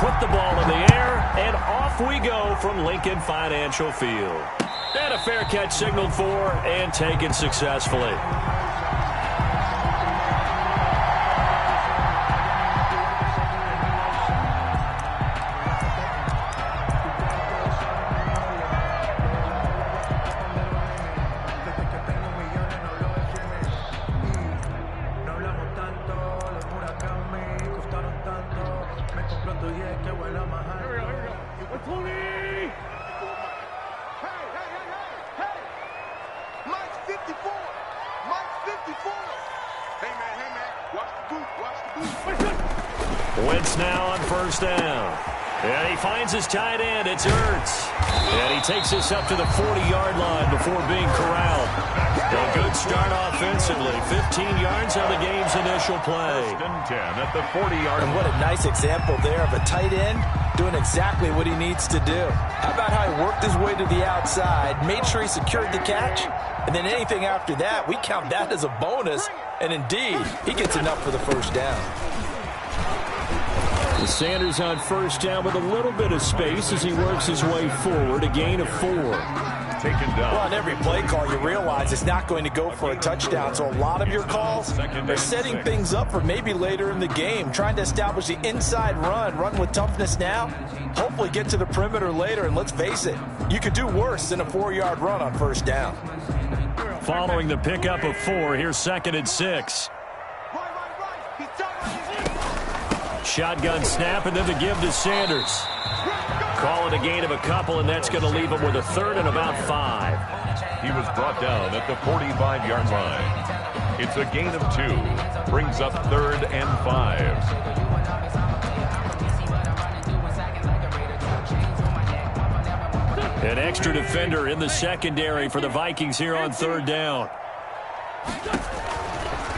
put the ball in the air, and off we go from Lincoln Financial Field. And a fair catch signaled for and taken successfully. Wentz now on first down. And he finds his tight end. It's Ertz. And he takes this up to the 40-yard line before being corralled. A good start offensively. 15 yards on the game's initial play. First and 10 at the 40-yard line. And what a nice example there of a tight end doing exactly what he needs to do. How about how he worked his way to the outside, made sure he secured the catch, and then anything after that, we count that as a bonus. And indeed, he gets enough for the first down. Sanders on first down with a little bit of space as he works his way forward. A gain of 4. Taken down. Well, on every play call, you realize it's not going to go for a touchdown. So a lot of your calls are setting things up for maybe later in the game, trying to establish the inside run with toughness now, hopefully get to the perimeter later. And let's face it, you could do worse than a 4-yard run on first down. Following the pickup of 4, here's 2nd and 6. Shotgun snap, and then the give to Sanders. Call it a gain of a couple, and that's going to leave him with a 3rd and about 5. He was brought down at the 45-yard line. It's a gain of 2. Brings up 3rd and 5. An extra defender in the secondary for the Vikings here on 3rd down.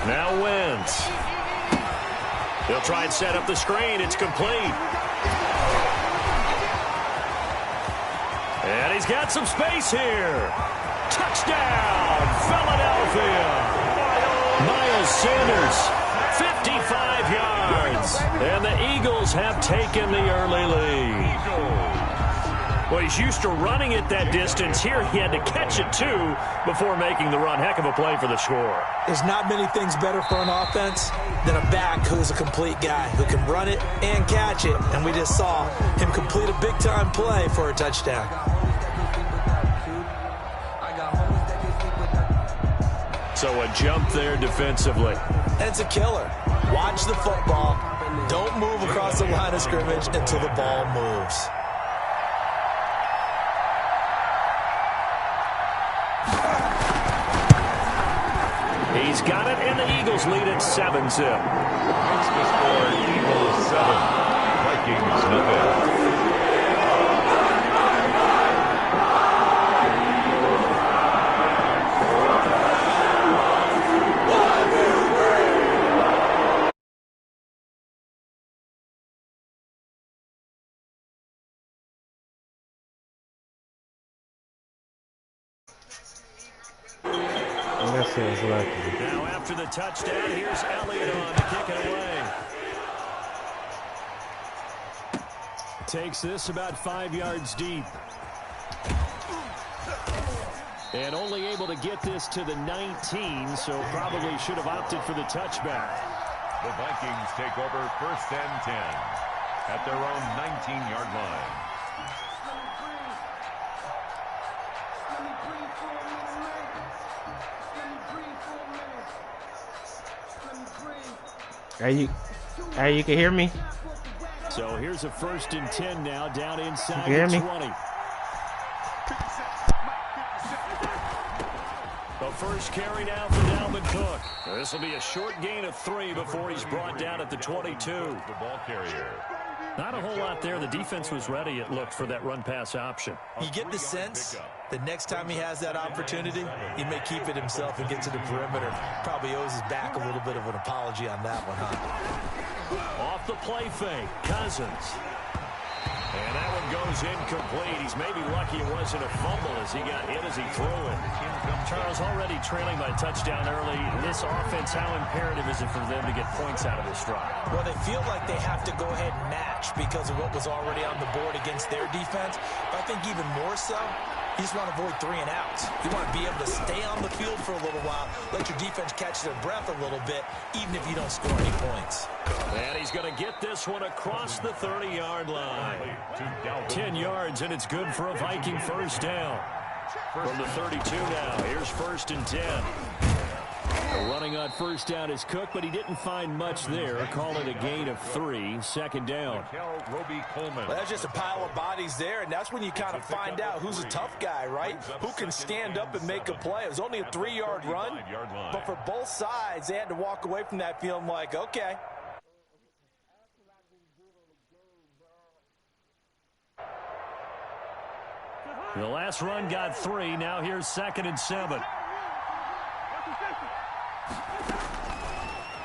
Now Wentz. He'll try and set up the screen. It's complete. And he's got some space here. Touchdown, Philadelphia. Miles Sanders, 55 yards. And the Eagles have taken the early lead. Well, he's used to running it that distance. Here he had to catch it, too, before making the run. Heck of a play for the score. There's not many things better for an offense than a back who is a complete guy who can run it and catch it. And we just saw him complete a big-time play for a touchdown. So a jump there defensively. And it's a killer. Watch the football. Don't move across the line of scrimmage until the ball moves. He's got it, and the Eagles lead at 7-zip. It's the score, Eagles 7, Vikings nothing. Now after the touchdown, here's Elliott on to kick it away. Takes this about 5 yards deep. And only able to get this to the 19, so probably should have opted for the touchback. The Vikings take over 1st and 10 at their own 19-yard line. You can hear me? So here's a 1st and 10 now, down inside You hear the me? 20. The first carry now for Dalvin Cook. This will be a short gain of 3 before he's brought down at the 22. The ball carrier. Not a whole lot there. The defense was ready, it looked, for that run-pass option. You get the sense that next time he has that opportunity, he may keep it himself and get to the perimeter. Probably owes his back a little bit of an apology on that one, huh? Off the play fake, Cousins. And that one goes incomplete. He's maybe lucky it wasn't a fumble as he got hit as he threw it. Charles, already trailing by touchdown early. This offense, how imperative is it for them to get points out of this drive? Well, they feel like they have to go ahead and match because of what was already on the board against their defense. But I think even more so, you just want to avoid 3 and outs. You want to be able to stay on the field for a little while, let your defense catch their breath a little bit, even if you don't score any points. And he's going to get this one across the 30-yard line. 10 yards, and it's good for a Viking first down. From the 32 now, here's 1st and 10. Running on first down is Cook, but he didn't find much there. Call it a gain of 3, 2nd down. Well, that's just a pile of bodies there, and that's when you kind of find out who's a tough guy, right? Who can stand up and make a play. It was only a 3-yard run, but for both sides, they had to walk away from that feeling like, okay. The last run got 3. Now here's 2nd and 7.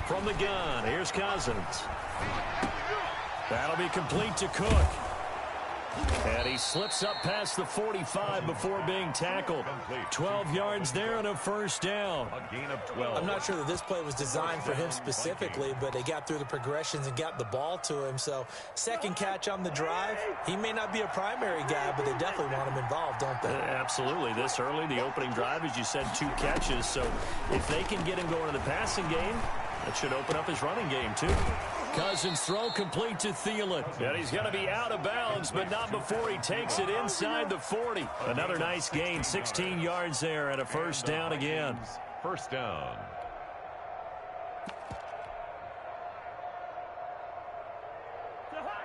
From the gun, here's Cousins. That'll be complete to Cook. And he slips up past the 45 before being tackled. 12 yards there and a first down. A gain of 12. I'm not sure that this play was designed for him specifically, but they got through the progressions and got the ball to him. So, second catch on the drive. He may not be a primary guy, but they definitely want him involved, don't they? Absolutely. This early, the opening drive, as you said, 2 catches. So, if they can get him going in the passing game, that should open up his running game, too. Cousins throw complete to Thielen. And he's going to be out of bounds, but not before he takes it inside the 40. Another nice gain, 16 yards there, and a first down again. First down.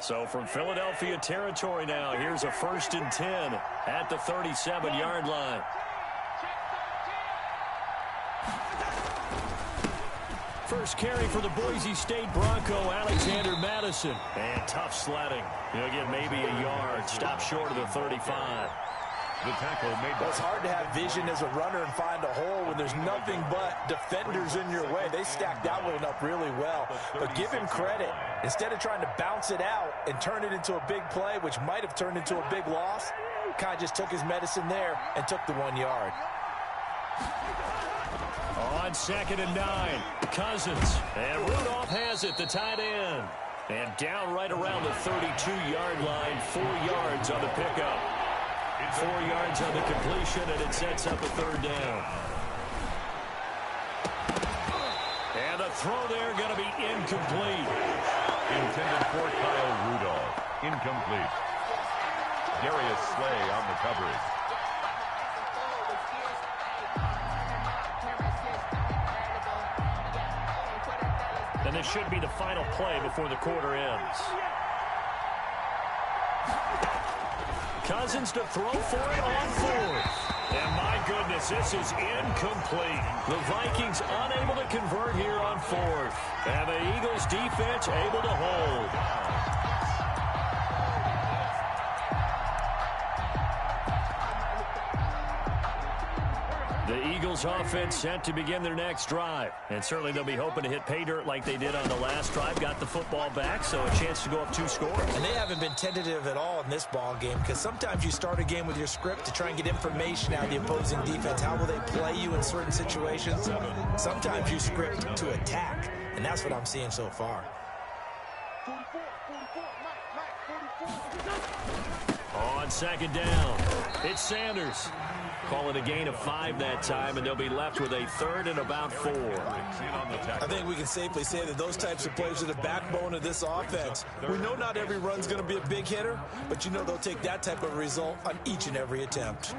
So from Philadelphia territory now, here's a 1st and 10 at the 37-yard line. First carry for the Boise State Bronco, Alexander Madison. And tough sledding. He'll get maybe a yard. Stop short of the 35. The tackle made. Well, it's hard to have vision as a runner and find a hole when there's nothing but defenders in your way. They stacked that one up really well. But give him credit. Instead of trying to bounce it out and turn it into a big play, which might have turned into a big loss, kind of just took his medicine there and took the 1 yard. On 2nd and 9, Cousins. And Rudolph has it, the tight end. And down right around the 32-yard line, 4 yards on the pickup. 4 yards on the completion, and it sets up a 3rd down. And the throw there going to be incomplete. Intended for Kyle Rudolph. Incomplete. Darius Slay on the coverage. And this should be the final play before the quarter ends. Cousins to throw for it on 4th. And my goodness, this is incomplete. The Vikings unable to convert here on 4th. And the Eagles defense able to hold. The Eagles offense set to begin their next drive. And certainly they'll be hoping to hit pay dirt like they did on the last drive. Got the football back, so a chance to go up 2 scores. And they haven't been tentative at all in this ball game because sometimes you start a game with your script to try and get information out of the opposing defense. How will they play you in certain situations? Sometimes you script to attack, and that's what I'm seeing so far. On 2nd down, it's Sanders. Call it a gain of 5 that time, and they'll be left with a 3rd and about 4. I think we can safely say that those types of plays are the backbone of this offense. We know not every run's going to be a big hitter, but you know they'll take that type of result on each and every attempt.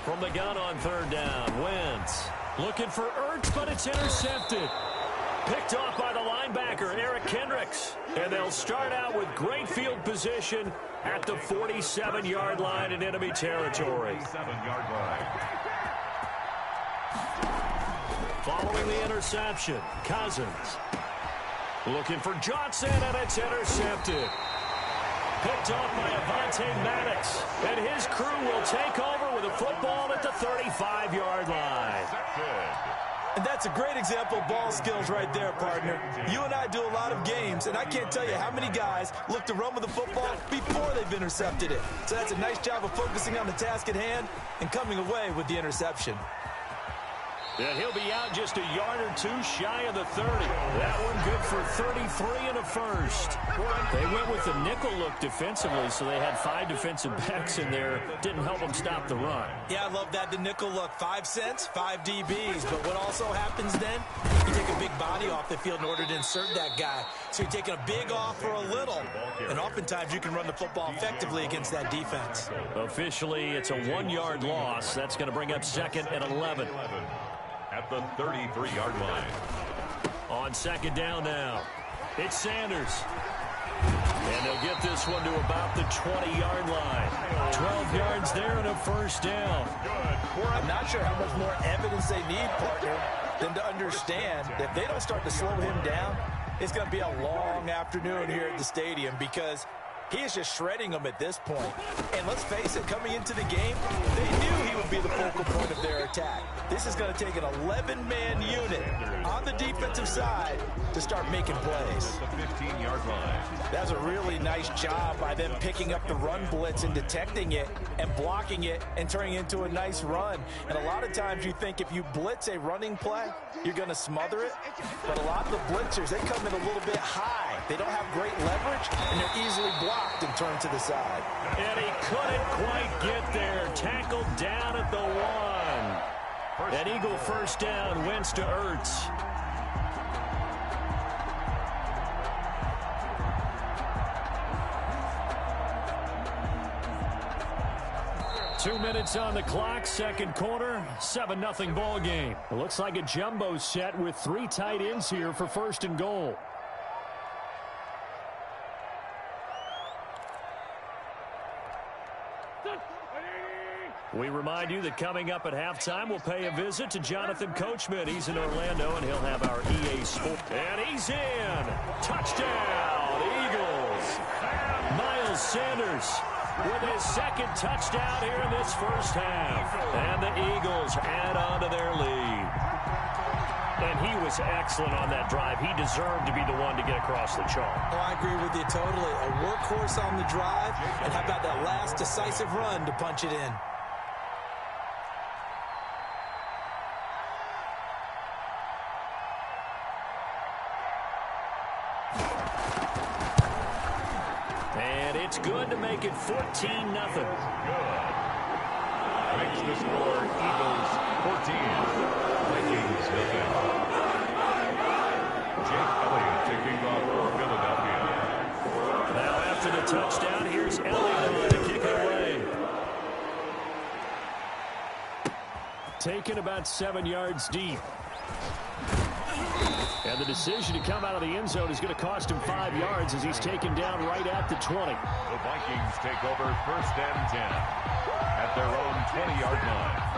From the gun on 3rd down, Wentz looking for Ertz, but it's intercepted. Picked off by the linebacker, Eric Kendricks. And they'll start out with great field position at the 47-yard line in enemy territory. 47-yard line. Following the interception, Cousins looking for Johnson, and it's intercepted. picked off by Avonte Maddox. And his crew will take over with a football at the 35-yard line. And that's a great example of ball skills right there, partner. You and I do a lot of games, and I can't tell you how many guys look to run with the football before they've intercepted it. So that's a nice job of focusing on the task at hand and coming away with the interception. And he'll be out just a yard or two shy of the 30. That one good for 33 and a first. They went with the nickel look defensively, so they had 5 defensive backs in there. Didn't help them stop the run. Yeah, I love that, the nickel look. 5 cents, 5 DBs. But what also happens then, you take a big body off the field in order to insert that guy. So you're taking a big off for a little. And oftentimes you can run the football effectively against that defense. Officially, it's a 1-yard loss. That's going to bring up 2nd and 11. At the 33-yard line. On 2nd down now, it's Sanders. And they'll get this one to about the 20-yard line. 12 yards there and a first down. I'm not sure how much more evidence they need, partner, than to understand that if they don't start to slow him down, it's going to be a long afternoon here at the stadium because he is just shredding them at this point. And let's face it, coming into the game, they knew he would be the focal point of their attack. This is going to take an 11-man unit on the defensive side to start making plays. The 15-yard line. That's a really nice job by them picking up the run blitz and detecting it and blocking it and turning it into a nice run. And a lot of times you think if you blitz a running play, you're going to smother it. But a lot of the blitzers, they come in a little bit high. They don't have great leverage, and they're easily blocked and turned to the side. And he couldn't quite get there. Tackled down at the 1. An Eagle first down, Wentz to Ertz. Two minutes on the clock, second quarter, 7-0 ball game. It looks like a jumbo set with 3 tight ends here for 1st and goal. We remind you that coming up at halftime, we'll pay a visit to Jonathan Coachman. He's in Orlando, and he'll have our EA Sports. And he's in. Touchdown, Eagles. Miles Sanders with his 2nd touchdown here in this first half. And the Eagles add on to their lead. And he was excellent on that drive. He deserved to be the one to get across the chalk. Oh, I agree with you totally. A workhorse on the drive, and how about that last decisive run to punch it in? And it's good to make it 14-0. Good. Makes the score Eagles 14. Vikings nothing. Jake Elliott taking off for Philadelphia. Now after the touchdown, here's Elliott to kick it away. Taken about 7 yards deep. And the decision to come out of the end zone is going to cost him 5 yards as he's taken down right at the 20. The Vikings take over 1st and 10 at their own 20-yard line.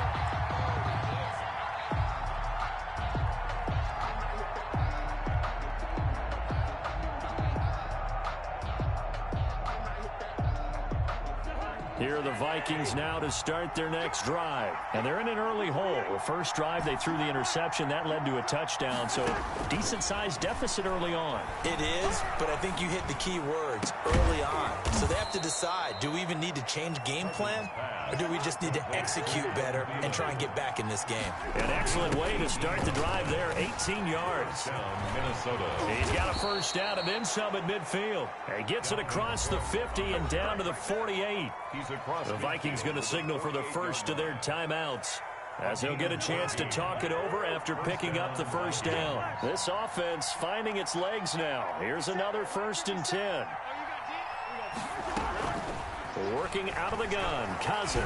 Here are the Vikings now to start their next drive. And they're in an early hole. The first drive, they threw the interception. That led to a touchdown, so decent-sized deficit early on. It is, but I think you hit the key words, early on. So they have to decide, do we even need to change game plan, or do we just need to execute better and try and get back in this game? An excellent way to start the drive there, 18 yards. Minnesota. He's got a first down and then some at midfield. He gets it across the 50 and down to the 48. The Vikings going to signal for the first of their timeouts, as he'll get a chance to talk it over after picking up the first down. This offense finding its legs now. Here's another 1st and 10. Working out of the gun, Cousins.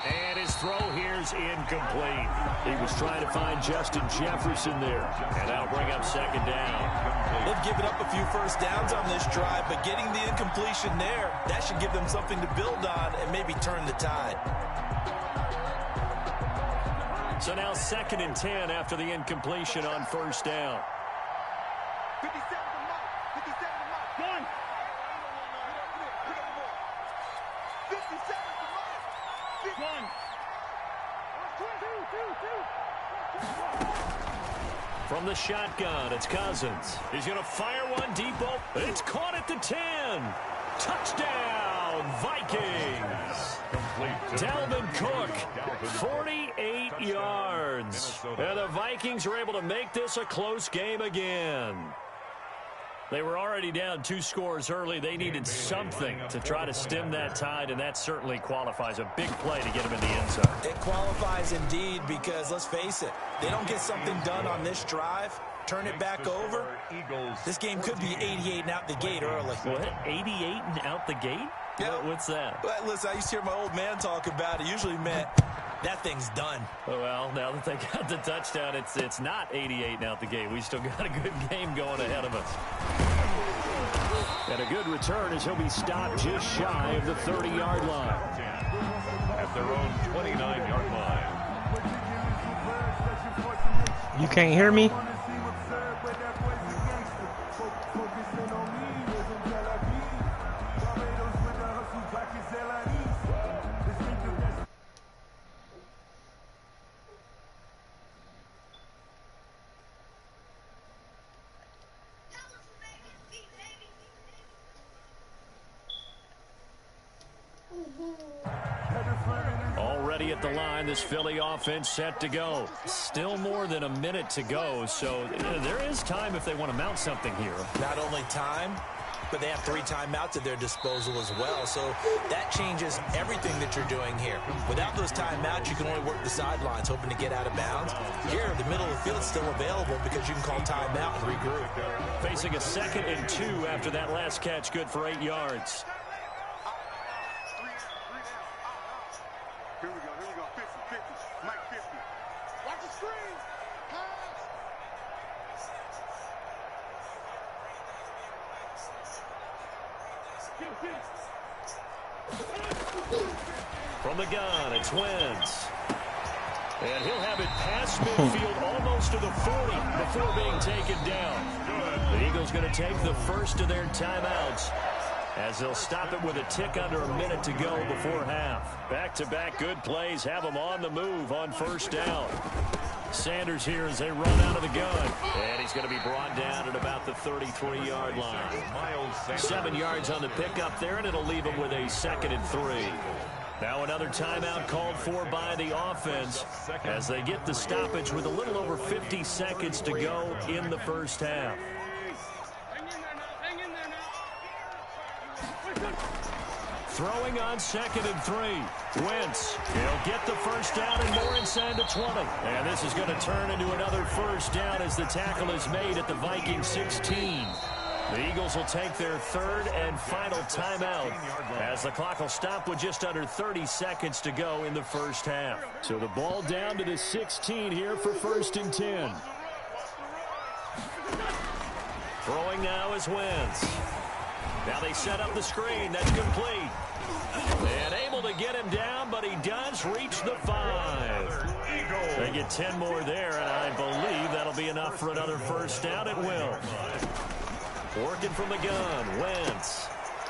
And his throw here's incomplete. He was trying to find Justin Jefferson there. And that'll bring up 2nd down. They've given up a few first downs on this drive, but getting the incompletion there, that should give them something to build on and maybe turn the tide. So now 2nd and 10 after the incompletion on first down. From the shotgun, it's Cousins. He's going to fire one deep. It's caught at the 10. Touchdown, Vikings. Dalvin Cook, 48 yards. And the Vikings are able to make this a close game again. They were already down 2 scores early. They needed something to try to stem that tide, and that certainly qualifies. A big play to get them in the end zone. It qualifies indeed because, let's face it, they don't get something done on this drive, turn it back over, this game could be 88 and out the gate early. What? 88 and out the gate? Yeah. What's that? Well, listen, I used to hear my old man talk about it. Usually meant that thing's done. Well, now that they got the touchdown, it's not 88 and out the gate. We still got a good game going ahead of us. And a good return as he'll be stopped just shy of the 30-yard line. At their own 29-yard line. You can't hear me? Already at the line, this Philly offense set to go. Still more than a minute to go, so there is time if they want to mount something here. Not only time, but they have 3 timeouts at their disposal as well, so that changes everything that you're doing here. Without those timeouts, you can only work the sidelines, hoping to get out of bounds. Here, the middle of the field is still available because you can call timeout and regroup. Facing a 2nd and 2 after that last catch, good for 8 yards. Here we go, 50, Mike 50. Watch the screen. From the gun, it's Wentz. And he'll have it past midfield almost to the 40 before being taken down. The Eagles going to take the first of their timeouts, as they'll stop it with a tick under a minute to go before half. Back-to-back good plays have them on the move on first down. Sanders here as they run out of the gun. And he's going to be brought down at about the 33-yard line. 7 yards on the pickup there, and it'll leave him with a 2nd and 3. Now another timeout called for by the offense as they get the stoppage with a little over 50 seconds to go in the first half. Throwing on 2nd and 3. Wentz, he'll get the first down and more inside the 20. And this is going to turn into another first down as the tackle is made at the Vikings 16. The Eagles will take their 3rd and final timeout as the clock will stop with just under 30 seconds to go in the first half. So the ball down to the 16 here for 1st and 10. Throwing now is Wentz. Now they set up the screen. That's complete. And able to get him down, but he does reach the 5. They get 10 more there, and I believe that'll be enough for another first down. It will. Working from the gun, Wentz.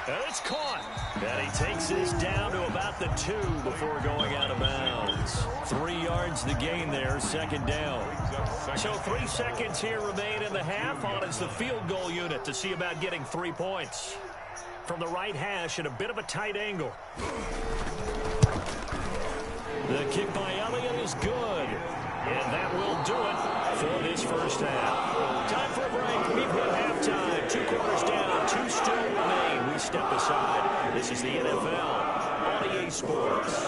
And it's caught. And he takes this down to about the 2 before going out of bounds. 3 yards the gain there, 2nd down. So 3 seconds here remain in the half. On is the field goal unit to see about getting 3 points. From the right hash at a bit of a tight angle. The kick by Elliott is good. And that will do it for this first half. Time for a break. We've hit halftime. 2 quarters down, 2 still remain. We step aside. This is the NFL on EA Sports.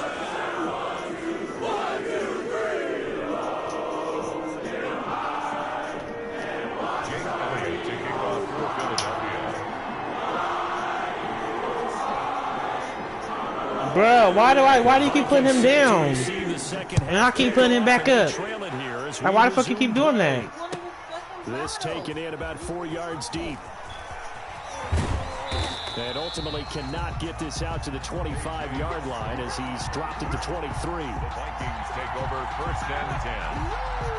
1, 2, 3. Jake Elliott taking off for Philadelphia. Bro, why do you keep putting him down? And I keep putting him back up. Why the fuck you keep doing that? This taken in about 4 yards deep. And ultimately cannot get this out to the 25-yard line as he's dropped it to 23. The Vikings take over 1st and 10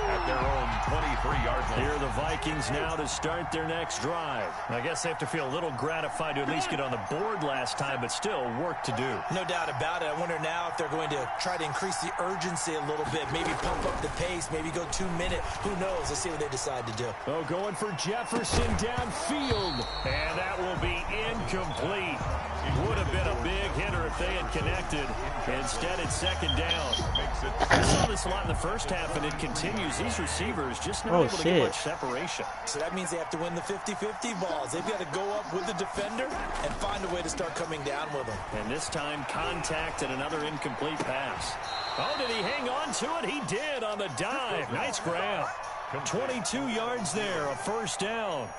at their own 23-yard line. Here are the Vikings now to start their next drive. I guess they have to feel a little gratified to at least get on the board last time, but still work to do. No doubt about it. I wonder now if they're going to try to increase the urgency a little bit, maybe pump up the pace, maybe go 2 minute. Who knows? Let's see what they decide to do. Oh, going for Jefferson downfield. And that will be incomplete. Would have been a big hitter if they had connected. Instead, it's 2nd down. I saw this a lot in the first half, and it continues. These receivers just not able to get much separation. So that means they have to win the 50-50 balls. They've got to go up with the defender and find a way to start coming down with them. And this time, contact and another incomplete pass. Oh, did he hang on to it? He did on the dive. Nice grab. 22 yards there, a 1st down.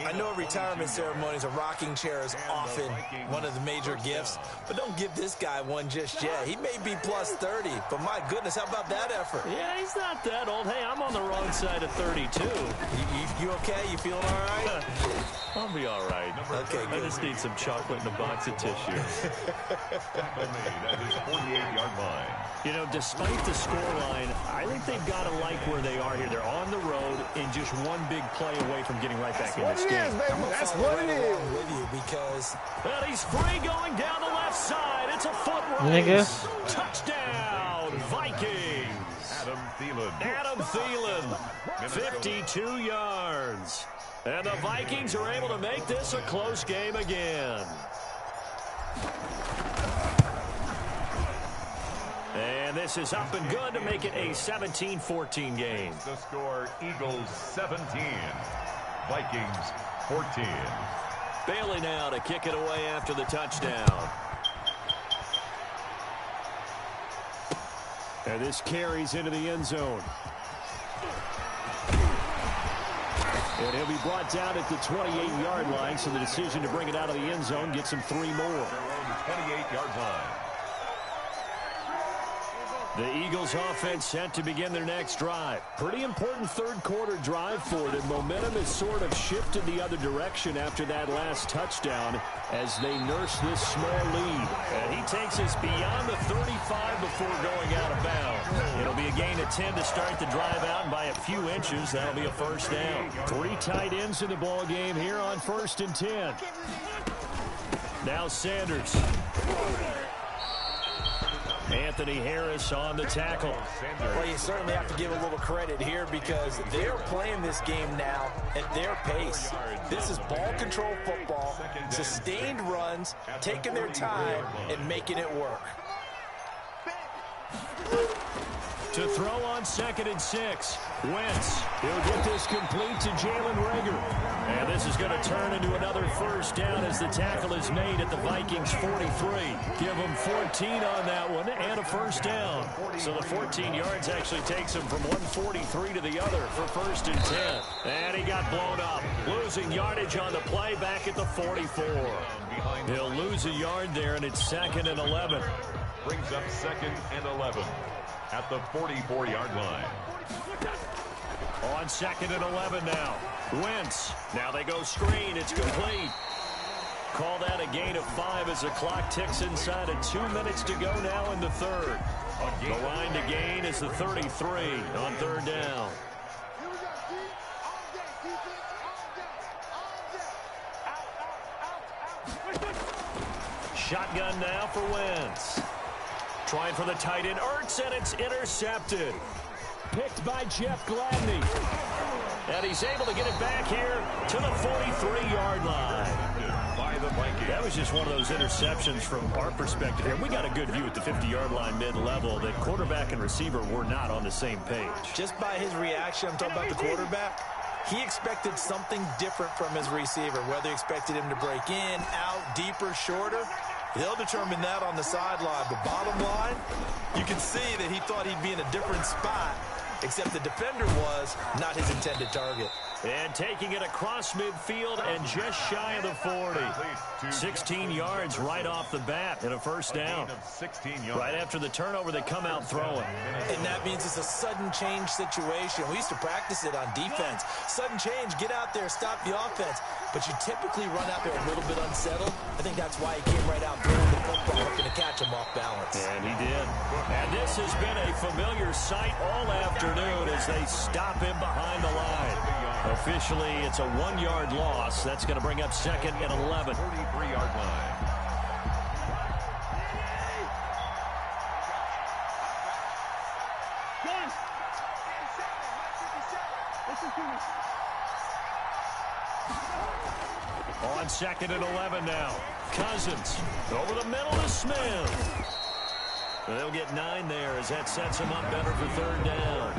I know retirement ceremonies, a rocking chair is often one of the major gifts, but don't give this guy one just yet. He may be plus 30, but my goodness, how about that effort? Yeah, he's not that old. Hey, I'm on the wrong side of 32. You okay? You feeling all right? I'll be all right. Okay, good. I just need some chocolate and a box of tissue. At his 48-yard line. You know, despite the scoreline, I think they've got to like where they are here. They're on the road and just one big play away from getting right back in this game. That's what it is. With you because well, he's free going down the left side. It's a foot Nigga. race. Touchdown, Vikings. Adam Thielen, 52 yards. And the Vikings are able to make this a close game again. And this is up and good to make it a 17-14 game. The score, Eagles 17, Vikings 14. Bailey now to kick it away after the touchdown. And this carries into the end zone. And he'll be brought down at the 28-yard line, so the decision to bring it out of the end zone gets him 3 more. Their own 28-yard line. The Eagles offense set to begin their next drive. Pretty important 3rd quarter drive for them. Momentum has sort of shifted the other direction after that last touchdown as they nurse this small lead. And he takes us beyond the 35 before going out of bounds. It'll be a gain of 10 to start the drive out, and by a few inches, that'll be a 1st down. 3 tight ends in the ball game here on 1st and 10. Now Sanders. Anthony Harris on the tackle. Well, you certainly have to give a little credit here because they're playing this game now at their pace. This is ball control football, sustained runs, taking their time, and making it work. To throw on 2nd and 6. Wentz. He'll get this complete to Jalen Reagor. And this is going to turn into another 1st down as the tackle is made at the Vikings 43. Give him 14 on that one and a 1st down. So the 14 yards actually takes him from 143 to the other for 1st and 10. And he got blown up. Losing yardage on the play back at the 44. He'll lose a yard there, and it's 2nd and 11. Brings up 2nd and 11 at the 44-yard line. On 2nd and 11 now. Wentz. Now they go screen. It's complete. Call that a gain of 5 as the clock ticks inside of 2 minutes to go now in the 3rd. The line to gain is the 33 on 3rd down. Shotgun now for Wentz. Trying for the tight end, Ertz, and it's intercepted. Picked by Jeff Gladney. And he's able to get it back here to the 43-yard line. By the Vikings. That was just one of those interceptions from our perspective here. We got a good view at the 50-yard line mid-level that quarterback and receiver were not on the same page. Just by his reaction, I'm talking about the quarterback, he expected something different from his receiver, whether he expected him to break in, out, deeper, shorter. He'll determine that on the sideline. But bottom line, you can see that he thought he'd be in a different spot except the defender was not his intended target. And taking it across midfield and just shy of the 40. 16 yards right off the bat and a first down. Right after the turnover, they come out throwing. And that means it's a sudden change situation. We used to practice it on defense. Sudden change, get out there, stop the offense. But you typically run out there a little bit unsettled. I think that's why he came right out throwing the football, looking to catch him off balance. And he did. And this has been a familiar sight all afternoon as they stop him behind the line. Officially, it's a 1-yard loss. That's going to bring up 2nd and 11. 43-yard line. On 2nd and 11 now. Cousins over the middle to Smith. They'll get 9 there as that sets him up better for 3rd down.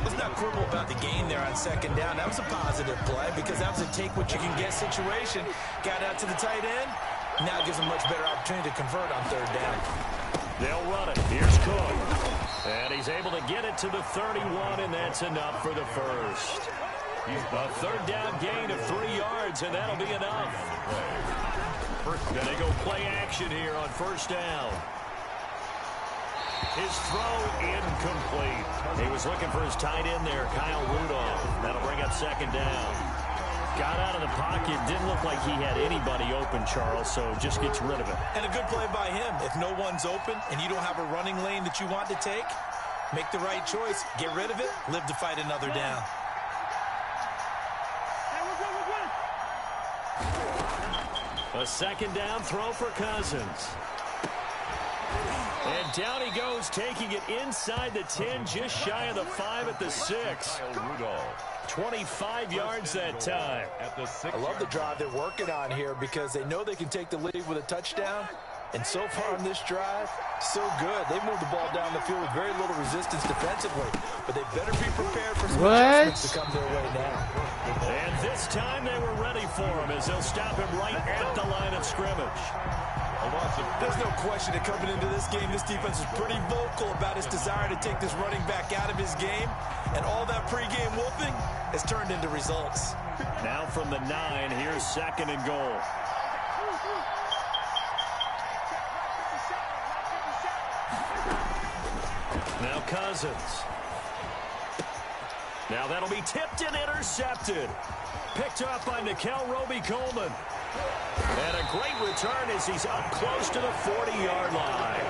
Let's not quibble about the gain there on 2nd down. That was a positive play because that was a take-what-you-can-get situation. Got out to the tight end. Now gives him much better opportunity to convert on 3rd down. They'll run it. Here's Cook. And he's able to get it to the 31, and that's enough for the first. A 3rd down gain of 3 yards, and that'll be enough. Then they go play action here on 1st down. His throw incomplete. He was looking for his tight end there, Kyle Rudolph. That'll bring up 2nd down. Got out of the pocket. Didn't look like he had anybody open, Charles, so just gets rid of it. And a good play by him. If no one's open and you don't have a running lane that you want to take, make the right choice. Get rid of it. Live to fight another down. A 2nd down throw for Cousins. And down he goes, taking it inside the 10, just shy of the 5 at the 6. 25 yards that time. I love the drive they're working on here because they know they can take the lead with a touchdown. And so far on this drive, so good. They moved the ball down the field with very little resistance defensively. But they better be prepared for some adjustments to come their way now. And this time they were ready for him as they'll stop him right at the line of scrimmage. There's no question that coming into this game, this defense is pretty vocal about its desire to take this running back out of his game. And all that pregame whooping has turned into results. Now from the 9, here's 2nd and goal. Now Cousins. Now that'll be tipped and intercepted. Picked up by Nikel Roby-Coleman. And a great return as he's up close to the 40-yard line.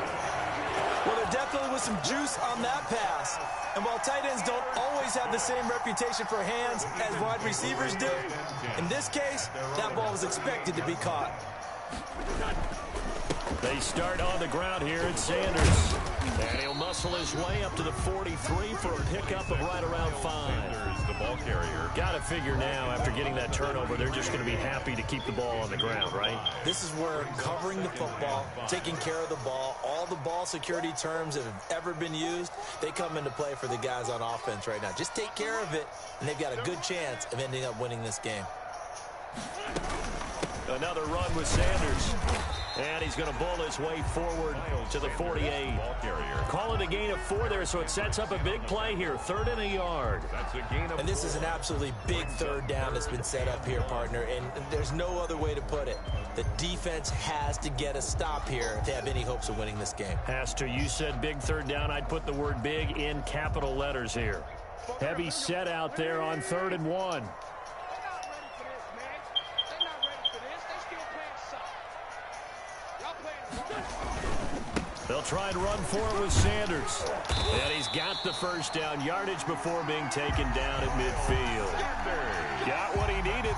Well, there definitely was some juice on that pass. And while tight ends don't always have the same reputation for hands as wide receivers do, in this case, that ball was expected to be caught. They start on the ground here at Sanders. And he'll muscle his way up to the 43 for a pickup of right around 5. Sanders, the ball carrier. Got to figure now, after getting that turnover, they're just going to be happy to keep the ball on the ground, right? This is where covering the football, taking care of the ball, all the ball security terms that have ever been used, they come into play for the guys on offense right now. Just take care of it, and they've got a good chance of ending up winning this game. Another run with Sanders. And he's going to bull his way forward to the 48. Call it a gain of 4 there, so it sets up a big play here. 3rd and a yard. And this is an absolutely big 3rd down that's been set up here, partner. And there's no other way to put it. The defense has to get a stop here if they have any hopes of winning this game. Pastor, you said big 3rd down. I'd put the word big in capital letters here. Heavy set out there on 3rd and 1. They'll try and run for it with Sanders. And he's got the first down yardage before being taken down at midfield. Got what he needed